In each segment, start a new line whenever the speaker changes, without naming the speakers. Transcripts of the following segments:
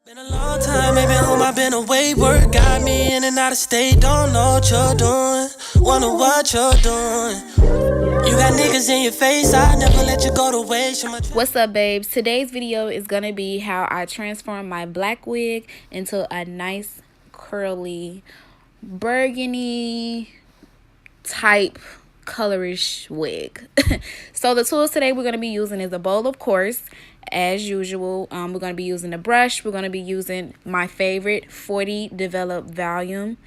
Been a long time, maybe home, I've been away. Work got me in and out of state. Don't know what you're doing. Wonder what you're doing. You got niggas in your face, I never let you go to waste.
What's up, babes? Today's video is gonna be how I transform my black wig into a nice curly burgundy type colorish wig. So the tools today we're going to be using is a bowl, of course, as usual. We're going to be using a brush. We're going to be using my favorite 40 volume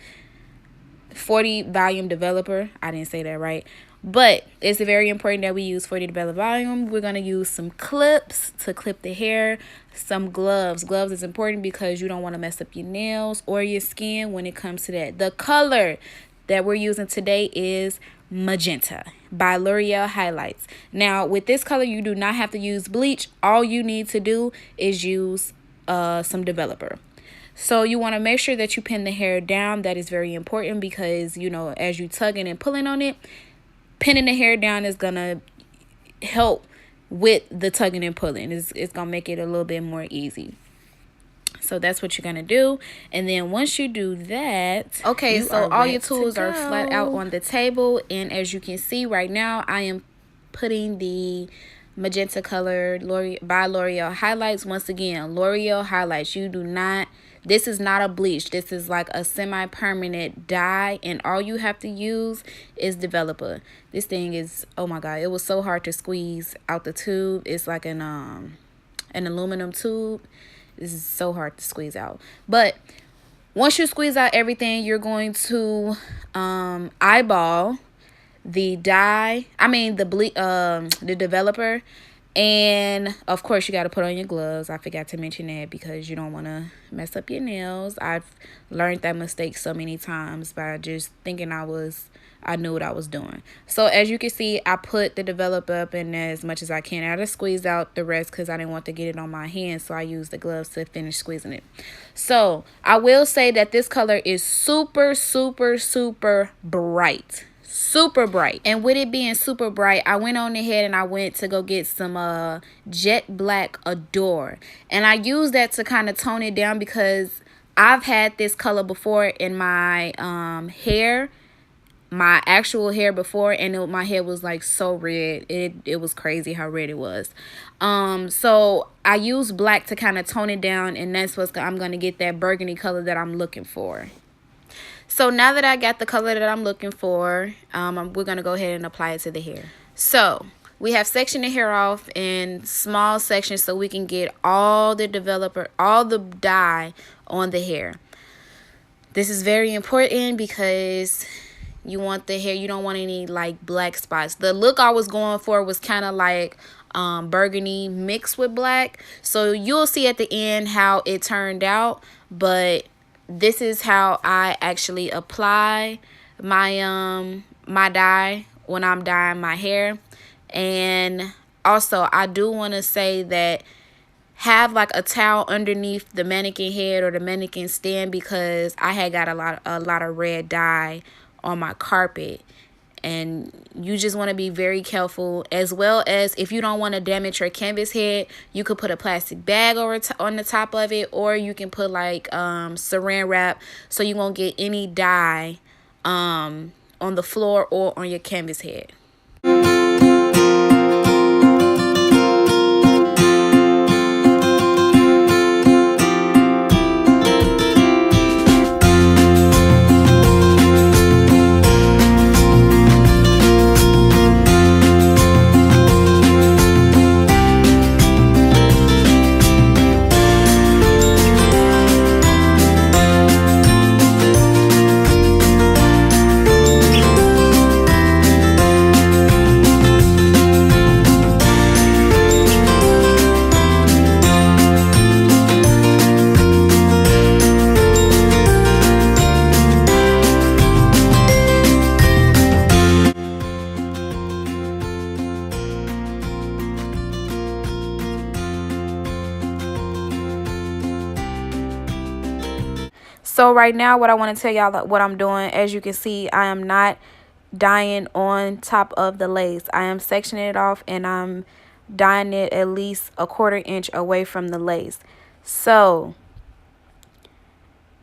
developer. I didn't say that right, but it's very important that we use 40 volume. We're going to use some clips to clip the hair, some gloves. Gloves is important because you don't want to mess up your nails or your skin when it comes to that. The color that we're using today is magenta by L'Oreal Highlights. Now with this color you do not have to use bleach. All you need to do is use some developer. So you want to make sure that you pin the hair down. That is very important because, you know, as you tugging and pulling on it, pinning the hair down is gonna help with the tugging and pulling. It's gonna make it a little bit more easy. So that's what you're gonna do. And then once you do that, okay, so all your tools are flat out on the table. And as you can see right now, I am putting the magenta color by L'Oreal Highlights. Once again, L'Oreal Highlights. You do not, this is not a bleach. This is like a semi-permanent dye, and all you have to use is developer. This thing is, oh my god, it was so hard to squeeze out the tube. It's like an aluminum tube. This is so hard to squeeze out. But once you squeeze out everything, you're going to eyeball the dye. The developer. And of course you got to put on your gloves. I forgot to mention that because you don't want to mess up your nails. I've learned that mistake so many times by just thinking I knew what I was doing. So as you can see, I put the developer up in there as much as I can. I just squeezed out the rest because I didn't want to get it on my hands, so I used the gloves to finish squeezing it. So I will say that this color is super, super, super bright. Super bright. And with it being super bright, I went on ahead and I went to go get some jet black Adore, and I used that to kind of tone it down because I've had this color before in my hair, my actual hair before, and my hair was like so red. It was crazy how red it was. So I used black to kind of tone it down, and that's what I'm going to get that burgundy color that I'm looking for. So now that I got the color that I'm looking for, we're going to go ahead and apply it to the hair. So we have sectioned the hair off in small sections so we can get all the dye on the hair. This is very important because you want the hair, you don't want any like black spots. The look I was going for was kind of like burgundy mixed with black. So you'll see at the end how it turned out, but this is how I actually apply my my dye when I'm dyeing my hair. And also I do want to say that have like a towel underneath the mannequin head or the mannequin stand because I had got a lot of red dye on my carpet, and you just want to be very careful. As well as if you don't want to damage your canvas head, you could put a plastic bag on the top of it, or you can put like saran wrap so you won't get any dye on the floor or on your canvas head. So right now what I want to tell y'all what I'm doing, as you can see, I am not dyeing on top of the lace. I am sectioning it off and I'm dyeing it at least a 1/4 inch away from the lace. So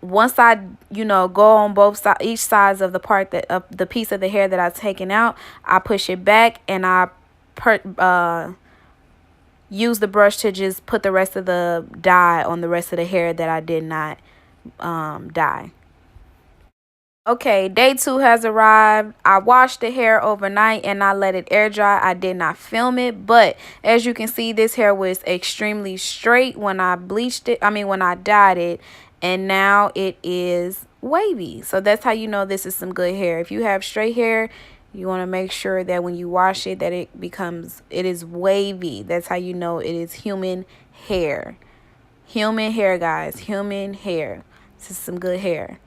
once I, go on both sides, each sides of the part that of the piece of the hair that I've taken out, I push it back and I use the brush to just put the rest of the dye on the rest of the hair that I did not dye. Okay, day 2 has arrived. I washed the hair overnight and I let it air dry. I did not film it, but as you can see, this hair was extremely straight when I bleached it. When I dyed it, and now it is wavy. So that's how you know this is some good hair. If you have straight hair, you want to make sure that when you wash it that it is wavy. That's how you know it is human hair. Human hair, guys. Human hair. This is some good hair.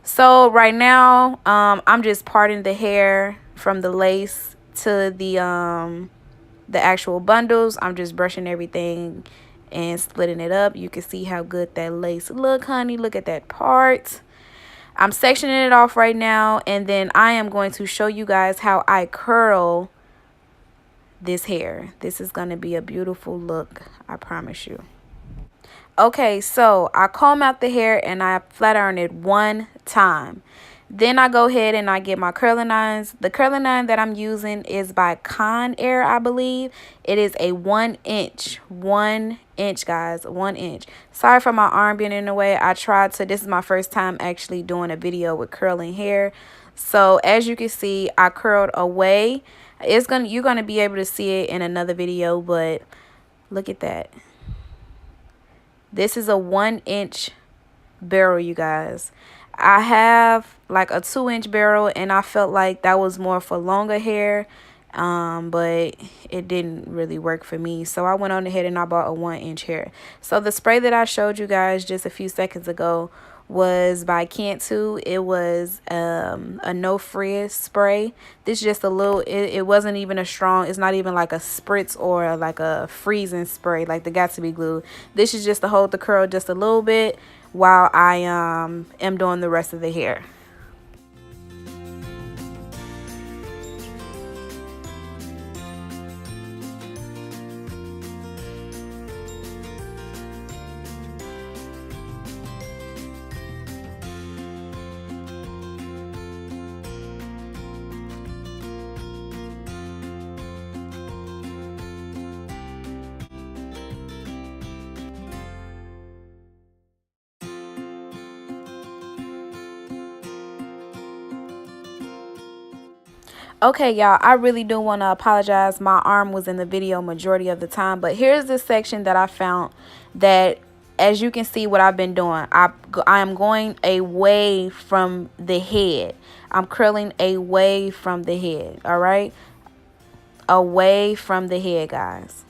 So right now, I'm just parting the hair from the lace to the actual bundles. I'm just brushing everything and splitting it up. You can see how good that lace look, honey. Look at that part. I'm sectioning it off right now, and then I am going to show you guys how I curl this hair. This is going to be a beautiful look, I promise you. Okay, so I comb out the hair and I flat iron it one time. Then I go ahead and I get my curling irons. The curling iron that I'm using is by Conair, I believe. It is a 1 inch. 1 inch, guys. 1 inch. Sorry for my arm being in the way. This is my first time actually doing a video with curling hair. So as you can see, I curled away. You're gonna be able to see it in another video, but look at that. This is a 1 inch barrel, you guys. I have like a 2 inch barrel, and I felt like that was more for longer hair, but it didn't really work for me. So I went on ahead and I bought a 1 inch hair. So the spray that I showed you guys just a few seconds ago was by Cantu. It was a no frizz spray. This is just a little, it wasn't even a strong, it's not even like a spritz or like a freezing spray like the Got2b glue. This is just to hold the curl just a little bit while I am doing the rest of the hair. Okay, y'all, I really do want to apologize. My arm was in the video majority of the time, but here's the section that I found that, as you can see what I've been doing, I am going away from the head. I'm curling away from the head, all right? Away from the head, guys.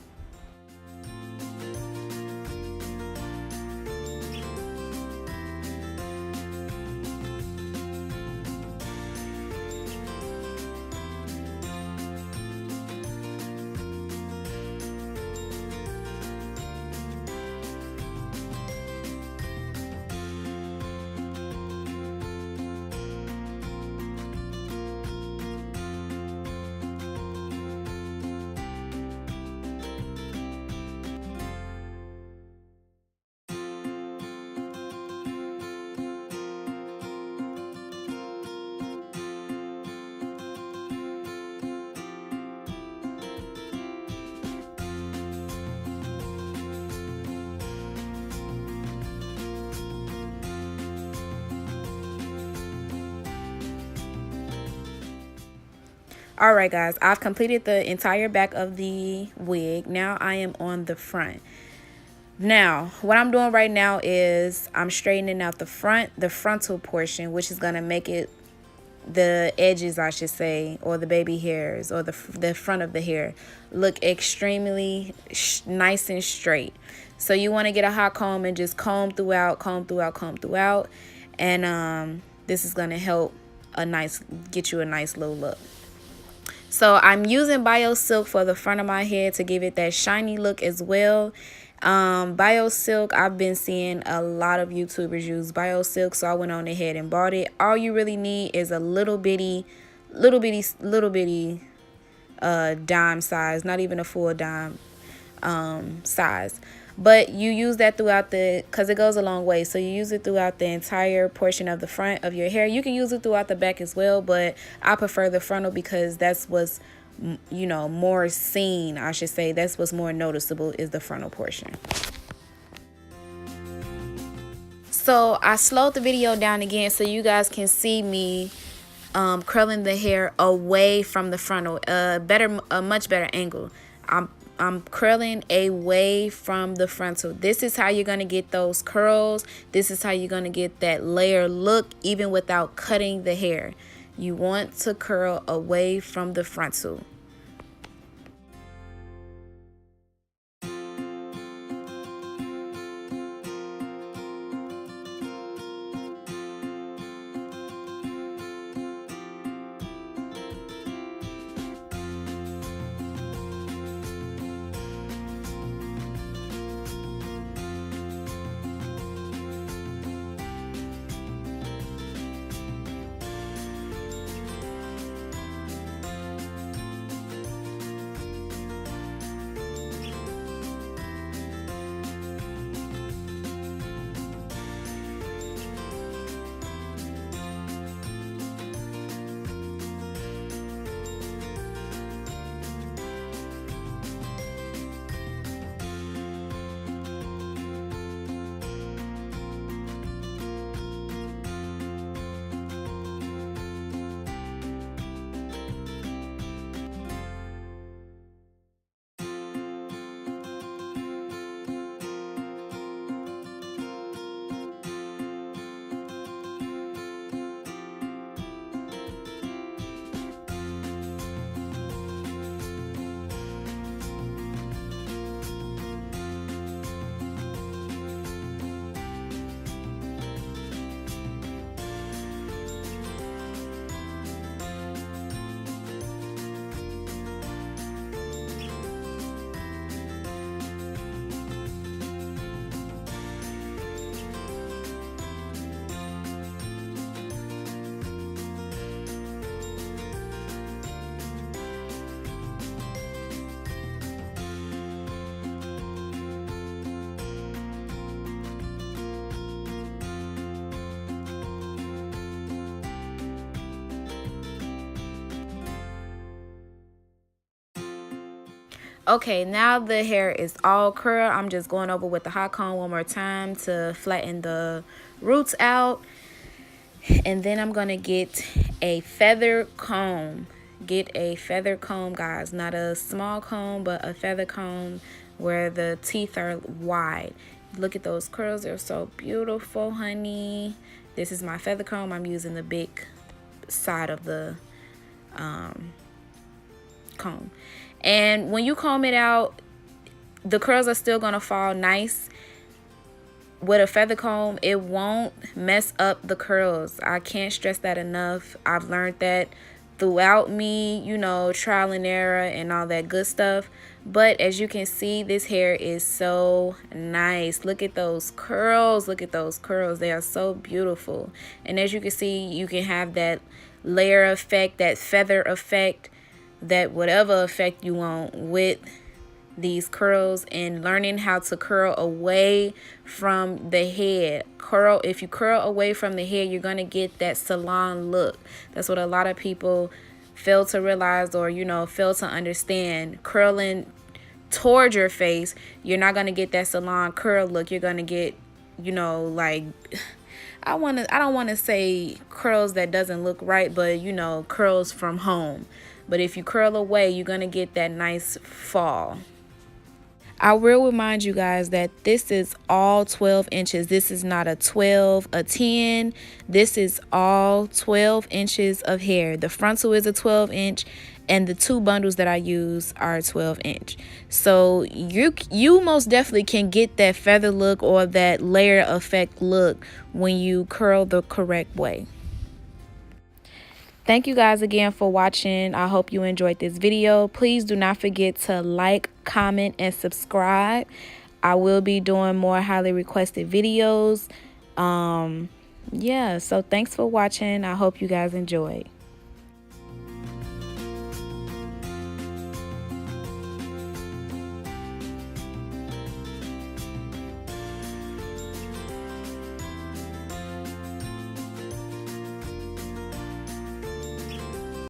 Alright, guys, I've completed the entire back of the wig. Now I am on the front. Now, what I'm doing right now is I'm straightening out the frontal portion, which is going to make it, the edges, I should say, or the baby hairs, or the front of the hair, look extremely nice and straight. So you want to get a hot comb and just comb throughout, and this is going to help get you a nice little look. So I'm using Bio Silk for the front of my head to give it that shiny look as well. Bio Silk, I've been seeing a lot of YouTubers use Bio Silk, so I went on ahead and bought it. All you really need is a little bitty dime size, not even a full dime size But you use that throughout because it goes a long way. So you use it throughout the entire portion of the front of your hair. You can use it throughout the back as well, but I prefer the frontal because that's what's, you know, more seen, I should say. That's what's more noticeable, is the frontal portion. So I slowed the video down again so you guys can see me curling the hair away from the frontal, a much better angle. I'm curling away from the frontal. This is how you're gonna get those curls. This is how you're gonna get that layer look even without cutting the hair. You want to curl away from the frontal. Okay, now the hair is all curled. I'm just going over with the hot comb one more time to flatten the roots out. And then I'm going to get a feather comb. Get a feather comb, guys. Not a small comb, but a feather comb where the teeth are wide. Look at those curls. They're so beautiful, honey. This is my feather comb. I'm using the big side of the comb. And when you comb it out, the curls are still gonna fall nice. With a feather comb, it won't mess up the curls. I can't stress that enough. I've learned that throughout me, you know, trial and error and all that good stuff. But as you can see, this hair is so nice. Look at those curls. Look at those curls. They are so beautiful. And as you can see, you can have that layer effect, that feather effect, that whatever effect you want with these curls, and learning how to curl away from the head. If you curl away from the head, you're going to get that salon look. That's what a lot of people fail to realize, or, you know, fail to understand. Curling towards your face, you're not going to get that salon curl look. You're going to get, you know, like, I don't want to say curls that doesn't look right, but, you know, curls from home. But if you curl away, you're going to get that nice fall. I will remind you guys that this is all 12 inches. This is not a 12, a 10. This is all 12 inches of hair. The frontal is a 12 inch, and the two bundles that I use are 12 inch. So you most definitely can get that feather look or that layer effect look when you curl the correct way. Thank you guys again for watching. I hope you enjoyed this video. Please do not forget to like, comment, and subscribe. I will be doing more highly requested videos. Yeah, so thanks for watching. I hope you guys enjoyed.